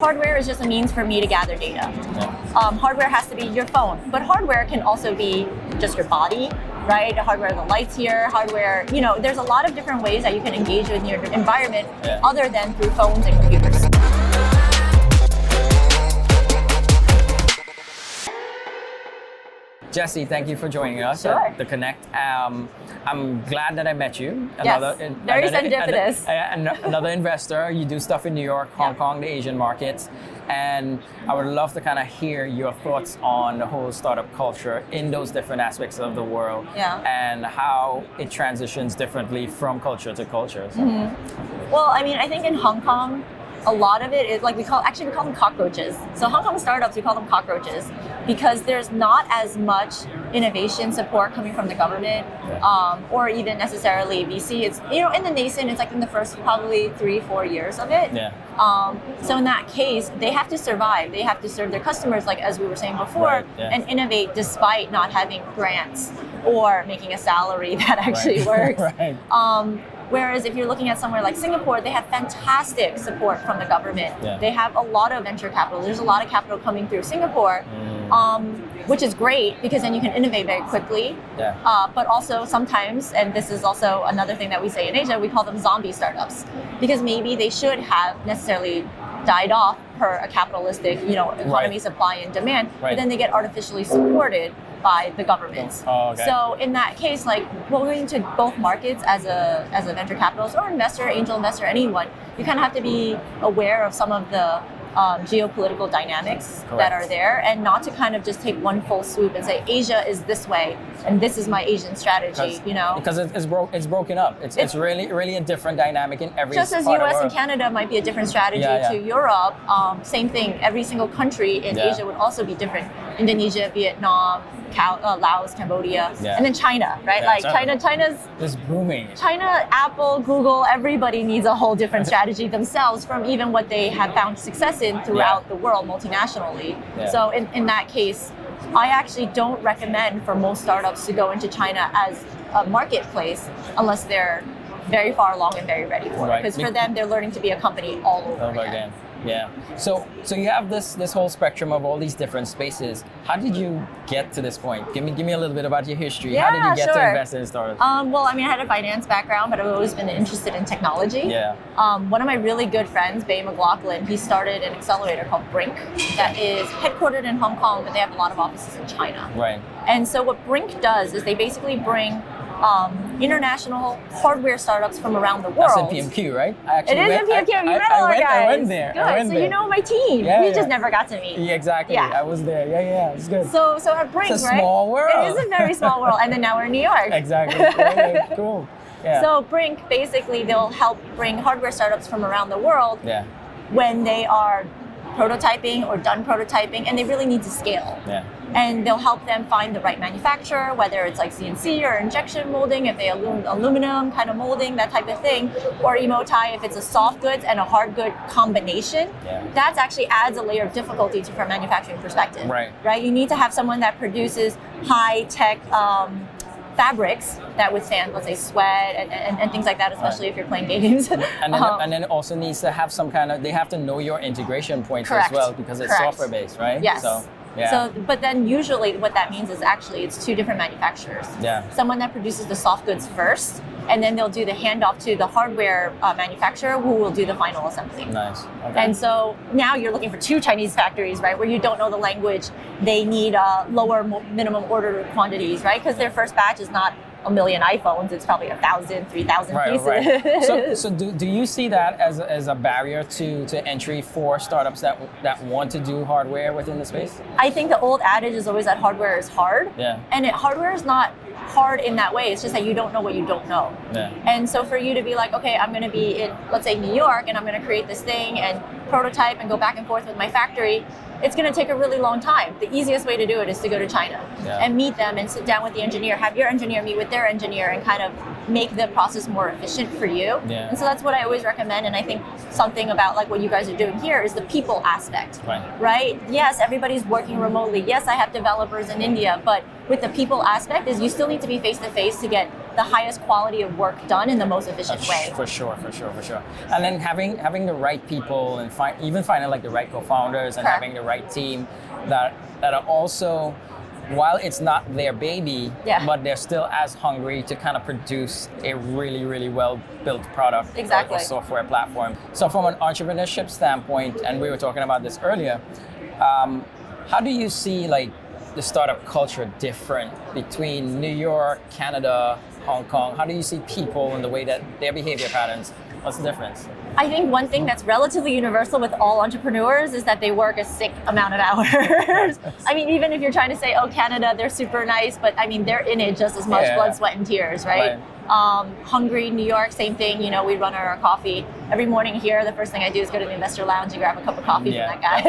Hardware is just a means for me to gather data. Hardware has to be your phone, but hardware can also be just your body, right? Hardware, the lights here, hardware, there's a lot of different ways that you can engage with your environment other than through phones and computers. Jessie, thank you for joining us Sure. at the Connect. I'm glad that I met you. Very serendipitous. Another investor. You do stuff in New York, Hong Kong, the Asian markets. And I would love to kind of hear your thoughts on the whole startup culture in those different aspects of the world and how it transitions differently from culture to culture. So. Well, I think in Hong Kong, a lot of it is like we call them cockroaches. So Hong Kong startups, we call them cockroaches because there's not as much innovation support coming from the government or even necessarily VC. It's in the nascent, it's like in the first probably 3-4 years of it. So in that case, they have to survive. They have to serve their customers, like as we were saying before, and innovate despite not having grants or making a salary that actually works. Whereas if you're looking at somewhere like Singapore, they have fantastic support from the government. They have a lot of venture capital. There's a lot of capital coming through Singapore, which is great because then you can innovate very quickly. But also sometimes, and this is also another thing that we say in Asia, we call them zombie startups because maybe they should have necessarily died off per a capitalistic, economy, supply and demand, but then they get artificially supported by the governments. So in that case, like going to both markets as a venture capitalist or investor, angel investor, anyone, you kind of have to be aware of some of the geopolitical dynamics that are there and not to kind of just take one full swoop and say Asia is this way and this is my Asian strategy, Because it's broken up. It's really a different dynamic in every just as part US of the and Canada might be a different strategy to Europe, same thing. Every single country in Asia would also be different. Indonesia, Vietnam, Laos, Cambodia, and then China, right? China's just booming. China, Apple, Google, everybody needs a whole different strategy themselves from even what they have found success in throughout the world multinationally. So in that case, I actually don't recommend for most startups to go into China as a marketplace unless they're very far along and very ready for it. Because for them, they're learning to be a company all over again. So you have this whole spectrum of all these different spaces. How did you get to this point? Give me a little bit about your history. How did you get to invest in startups? I had a finance background, but I've always been interested in technology. One of my really good friends, Bay McLaughlin, he started an accelerator called Brink that is headquartered in Hong Kong, but they have a lot of offices in China. And so what Brink does is they basically bring international hardware startups from around the world. That's in PMQ, right? It is in PMQ. You met all our guys. I went there. Good. So you know my team. We just never got to meet. Exactly. I was there. It's good. So at Brink, it's a small world. It is a very small world. And then now we're in New York. Exactly. Cool. So Brink, basically, they'll help bring hardware startups from around the world when they are prototyping or done prototyping and they really need to scale. And they'll help them find the right manufacturer, whether it's like CNC or injection molding, if they aluminum kind of molding, that type of thing, or emotai if it's a soft goods and a hard good combination. That actually adds a layer of difficulty from a manufacturing perspective. Right? You need to have someone that produces high tech fabrics that withstand, let's say, sweat and things like that, especially if you're playing games. And then it also needs to have some kind of, they have to know your integration points as well because it's software based, right? So, but then usually what that means is actually it's two different manufacturers. Someone that produces the soft goods first, and then they'll do the handoff to the hardware manufacturer who will do the final assembly. And so now you're looking for two Chinese factories, right, where you don't know the language. They need lower minimum order quantities, right, because their first batch is not a million iPhones, it's probably 1,000, 3,000 pieces. So do you see that as a barrier to entry for startups that want to do hardware within the space? I think the old adage is always that hardware is hard. And hardware is not hard in that way. It's just that you don't know what you don't know. And so for you to be like, okay, I'm going to be in, let's say, New York, and I'm going to create this thing and prototype and go back and forth with my factory, it's going to take a really long time. The easiest way to do it is to go to China and meet them and sit down with the engineer, have your engineer meet with their engineer and kind of make the process more efficient for you. And so that's what I always recommend. And I think something about like what you guys are doing here is the people aspect, right? Yes, everybody's working remotely. Yes, I have developers in India, but with the people aspect is you still need to be face to face to get the highest quality of work done in the most efficient way. For sure. And then having the right people and even finding like the right co-founders and having the right team that are also, while it's not their baby, but they're still as hungry to kind of produce a really, really well-built product or software platform. So from an entrepreneurship standpoint, and we were talking about this earlier, how do you see like the startup culture different between New York, Canada, Hong Kong? How do you see people and the way that their behavior patterns? What's the difference? I think one thing that's relatively universal with all entrepreneurs is that they work a sick amount of hours. I mean, even if you're trying to say, oh, Canada, they're super nice, but I mean, they're in it just as much, blood, sweat, and tears, right? Hungry, New York, same thing. You know, we run our coffee every morning here. The first thing I do is go to the investor lounge and grab a cup of coffee from that guy.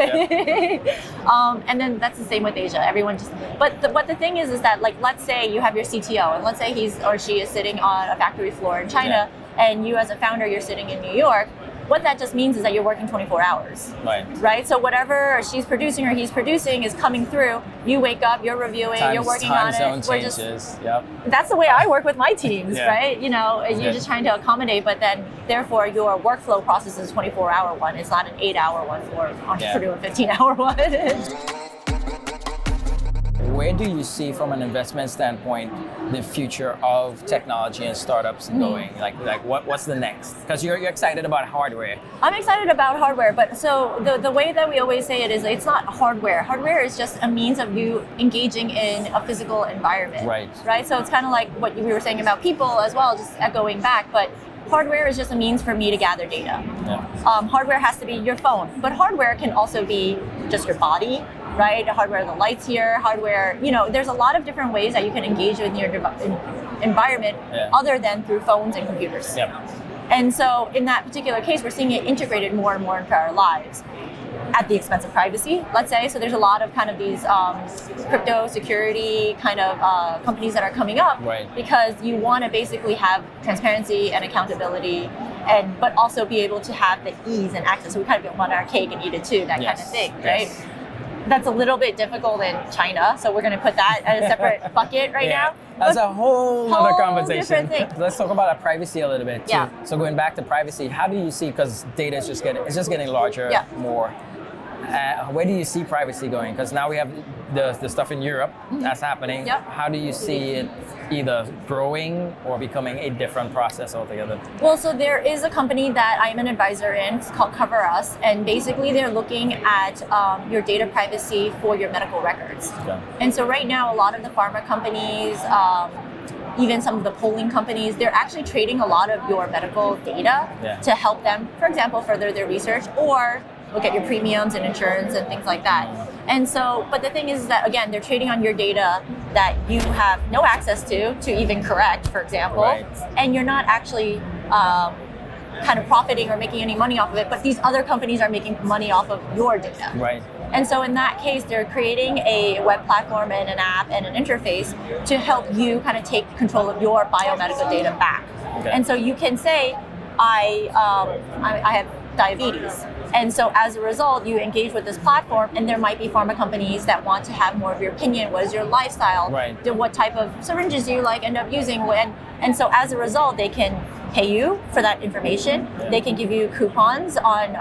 And then that's the same with Asia. Everyone just, but the thing is that like, let's say you have your CTO, and let's say he's or she is sitting on a factory floor in China, and you as a founder, you're sitting in New York. What that just means is that you're working 24 hours, right? So whatever she's producing or he's producing is coming through. You wake up, you're reviewing, you're working on it. We're just, that's the way I work with my teams, right? You know, you're just trying to accommodate, but then therefore your workflow process is a 24-hour one. It's not an 8-hour one or entrepreneur 15-hour one. Where do you see, from an investment standpoint, the future of technology and startups going? Like what's the next? Because you're excited about hardware. I'm excited about hardware, but so the way that we always say it is it's not hardware. Hardware is just a means of you engaging in a physical environment. Right? So it's kind of like what we were saying about people as well, just echoing back, but hardware is just a means for me to gather data. Hardware has to be your phone, but hardware can also be just your body, right? Hardware, the lights here, hardware, you know, there's a lot of different ways that you can engage with your environment other than through phones and computers. And so in that particular case, we're seeing it integrated more and more into our lives at the expense of privacy, let's say. So there's a lot of kind of these crypto security kind of companies that are coming up because you want to basically have transparency and accountability, but also be able to have the ease and access. So we kind of want our cake and eat it too, that kind of thing, right? That's a little bit difficult in China, so we're going to put that at a separate bucket now. That's a whole other conversation. Let's talk about privacy a little bit too. So going back to privacy, how do you see, because data is just getting larger more. Where do you see privacy going? Because now we have the stuff in Europe that's happening. How do you see it either growing or becoming a different process altogether? Well, so there is a company that I'm an advisor in. It's called Coverus, and basically they're looking at your data privacy for your medical records. And so right now, a lot of the pharma companies, even some of the polling companies, they're actually trading a lot of your medical data to help them, for example, further their research or look at your premiums and insurance and things like that. And so, but the thing is that, again, they're trading on your data that you have no access to even correct, for example, and you're not actually kind of profiting or making any money off of it, but these other companies are making money off of your data. And so in that case, they're creating a web platform and an app and an interface to help you kind of take control of your biomedical data back. And so you can say, I have diabetes. And so as a result, you engage with this platform, and there might be pharma companies that want to have more of your opinion. What is your lifestyle? What type of syringes do you end up using? And so as a result, they can pay you for that information. They can give you coupons on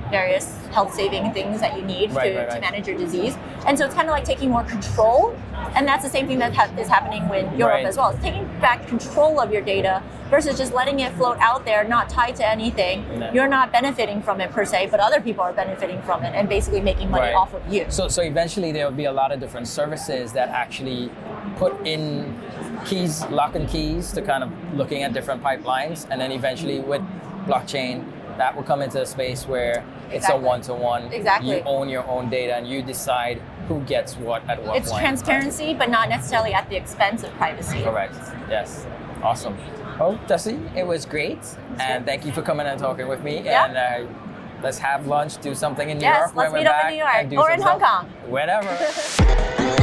various health-saving things that you need to manage your disease. And so it's kind of like taking more control. And that's the same thing that is happening with Europe as well. It's taking back control of your data versus just letting it float out there, not tied to anything. You're not benefiting from it per se, but other people are benefiting from it and basically making money off of you. So eventually there will be a lot of different services that actually put in keys, lock and keys, to kind of looking at different pipelines, and then eventually with blockchain, that will come into a space where it's a one-to-one. You own your own data and you decide who gets what at what point. It's transparency, but not necessarily at the expense of privacy. Correct. Yes. Awesome. Well, Jessie, it was great, and thank you for coming and talking with me. And let's have lunch, do something in New York. Let's meet up in New York or in Hong Kong. Wherever.